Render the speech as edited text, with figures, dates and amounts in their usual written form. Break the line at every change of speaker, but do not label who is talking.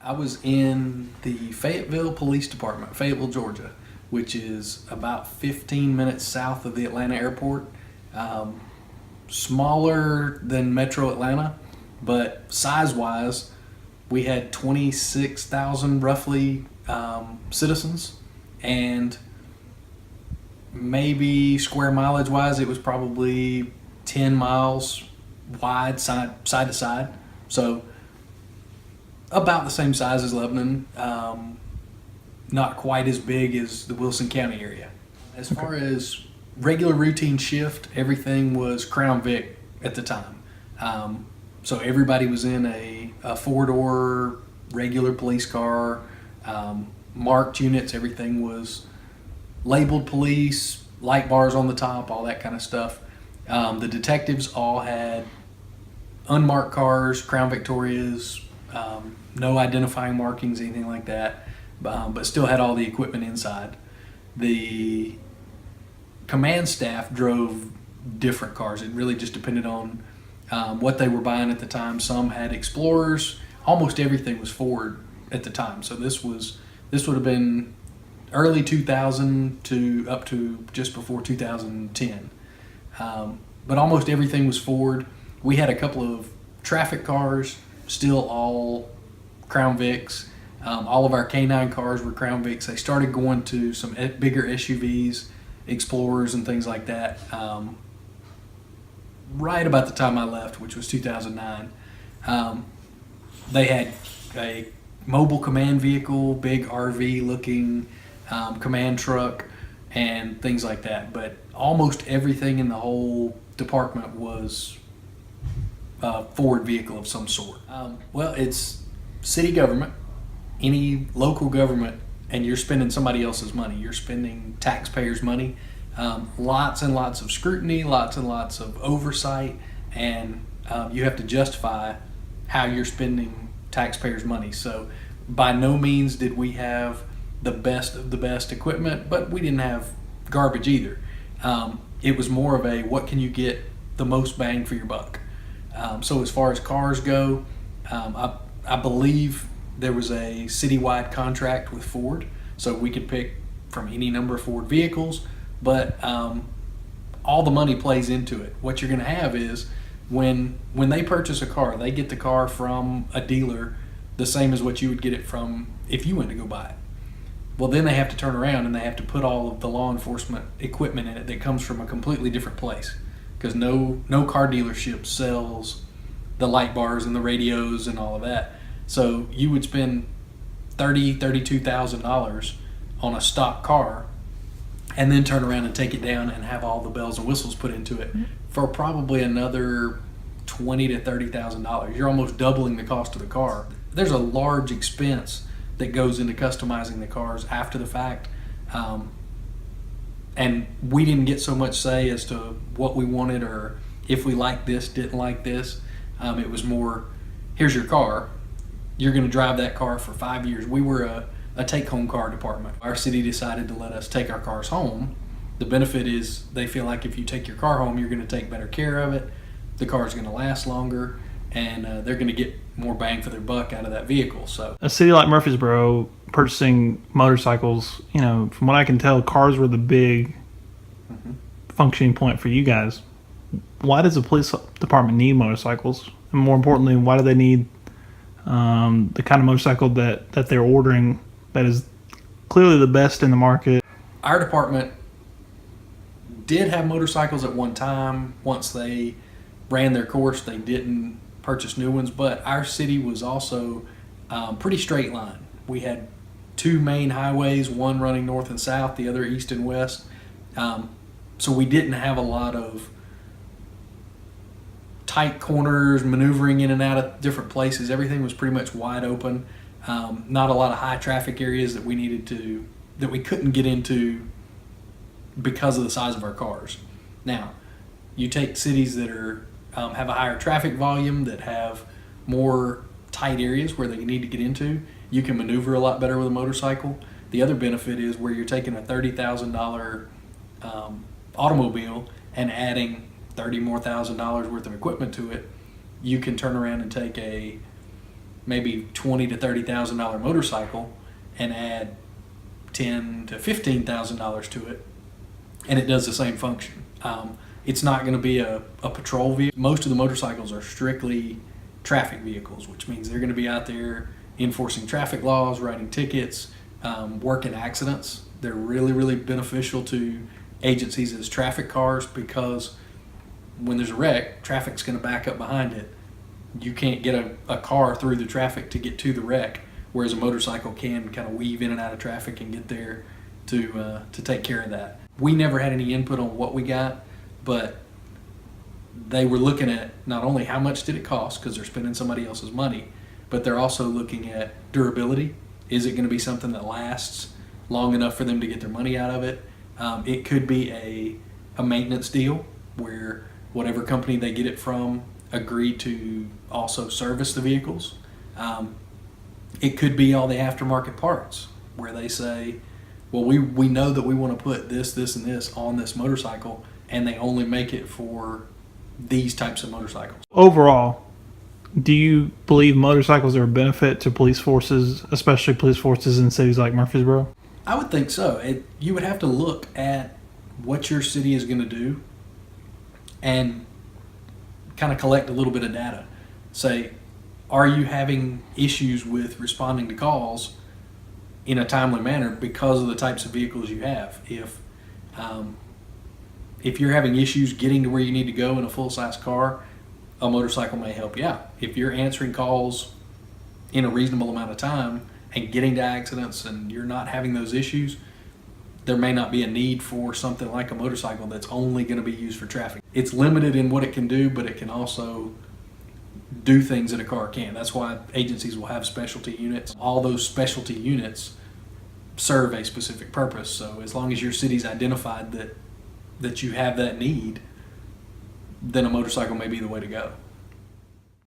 I was in the Fayetteville Police Department, Fayetteville, Georgia, which is about 15 minutes south of the Atlanta airport. Um, Smaller than Metro Atlanta, but size-wise, we had 26,000 roughly citizens, and maybe square mileage wise, it was probably 10 miles wide, side to side. So about the same size as Lebanon, not quite as big as the Wilson County area. As far as regular routine shift, everything was Crown Vic at the time. So everybody was in a four-door regular police car, marked units. Everything was labeled police, light bars on the top, all that kind of stuff. The detectives all had unmarked cars, Crown Victorias, no identifying markings, anything like that, but still had all the equipment inside. The command staff drove different cars. It really just depended on what they were buying at the time. Some had Explorers. Almost everything was Ford at the time. So this would have been early 2000 to up to just before 2010. But almost everything was Ford. We had a couple of traffic cars, still all Crown Vics. All of our K9 cars were Crown Vics. They started going to some bigger SUVs, Explorers and things like that, right about the time I left, which was 2009. They had a mobile command vehicle, big RV looking command truck, and things like that. But almost everything in the whole department was a Ford vehicle of some sort. Well, it's city government, any local government, and you're spending somebody else's money. You're spending taxpayers' money. Lots and lots of scrutiny, lots and lots of oversight, and you have to justify how you're spending taxpayers' money. So by no means did we have the best of the best equipment, but we didn't have garbage either. It was more of a what can you get the most bang for your buck. So as far as cars go, I believe there was a citywide contract with Ford, so we could pick from any number of Ford vehicles, but all the money plays into it. What you're going to have is when they purchase a car, they get the car from a dealer the same as what you would get it from if you went to go buy it. Well, then they have to turn around and they have to put all of the law enforcement equipment in it that comes from a completely different place, because no car dealership sells the light bars and the radios and all of that. So you would spend $32,000 on a stock car and then turn around and take it down and have all the bells and whistles put into it for probably another $20,000 to $30,000. You're almost doubling the cost of the car. There's a large expense that goes into customizing the cars after the fact, and we didn't get so much say as to what we wanted or if we liked this, didn't like this. It was more, here's your car. You're going to drive that car for 5 years. We were a take-home car department. Our city decided to let us take our cars home. The benefit is they feel like if you take your car home, you're going to take better care of it. The car is going to last longer, and they're going to get more bang for their buck out of that vehicle. So
a city like Murfreesboro purchasing motorcycles, from what I can tell, cars were the big functioning point for you guys. Why does the police department need motorcycles? And more importantly, why do they need the kind of motorcycle that they're ordering that is clearly the best in the market?
Our department did have motorcycles at one time. Once they ran their course, they didn't purchase new ones, but our city was also pretty straight line. We had two main highways, one running north and south, the other east and west. So we didn't have a lot of tight corners, maneuvering in and out of different places. Everything was pretty much wide open. Not a lot of high traffic areas that we couldn't get into because of the size of our cars. Now, you take cities that have a higher traffic volume, that have more tight areas where they need to get into, you can maneuver a lot better with a motorcycle. The other benefit is where you're taking a $30,000 automobile and adding $30,000 more worth of equipment to it, you can turn around and take a 20 to 30,000 dollar Ford Explorer, and you can maneuver a lot better with a motorcycle. The other benefit is where you're taking a $30,000 automobile and adding $30,000 more worth of equipment to it, you can turn around and take a 20 to 30,000 dollar Ford Explorer, and you can maneuver a lot better with a motorcycle. maybe $20,000 to $30,000 motorcycle and add $10,000 to $15,000 to it, and it does the same function. It's not going to be a patrol vehicle. Most of the motorcycles are strictly traffic vehicles, which means they're going to be out there enforcing traffic laws, writing tickets, working accidents. They're really, really beneficial to agencies as traffic cars, because when there's a wreck, traffic's going to back up behind it. You can't get a car through the traffic to get to the wreck, whereas a motorcycle can kind of weave in and out of traffic and get there to take care of that. We never had any input on what we got, but they were looking at not only how much did it cost, because they're spending somebody else's money, but they're also looking at durability. Is it going to be something that lasts long enough for them to get their money out of it? It could be a maintenance deal where whatever company they get it from agree to also service the vehicles. It could be all the aftermarket parts where they say, well, we know that we want to put this, and this on this motorcycle, and they only make it for these types of motorcycles.
Overall, do you believe motorcycles are a benefit to police forces, especially police forces in cities like Murfreesboro?
I would think so. You would have to look at what your city is going to do and kind of collect a little bit of data. Say, are you having issues with responding to calls in a timely manner because of the types of vehicles you have? If you're having issues getting to where you need to go in a full-size car, a motorcycle may help you out. If you're answering calls in a reasonable amount of time and getting to accidents and you're not having those issues, there may not be a need for something like a motorcycle that's only going to be used for traffic. It's limited in what it can do, but it can also do things that a car can't. That's why agencies will have specialty units. All those specialty units serve a specific purpose. So as long as your city's identified that you have that need, then a motorcycle may be the way to go.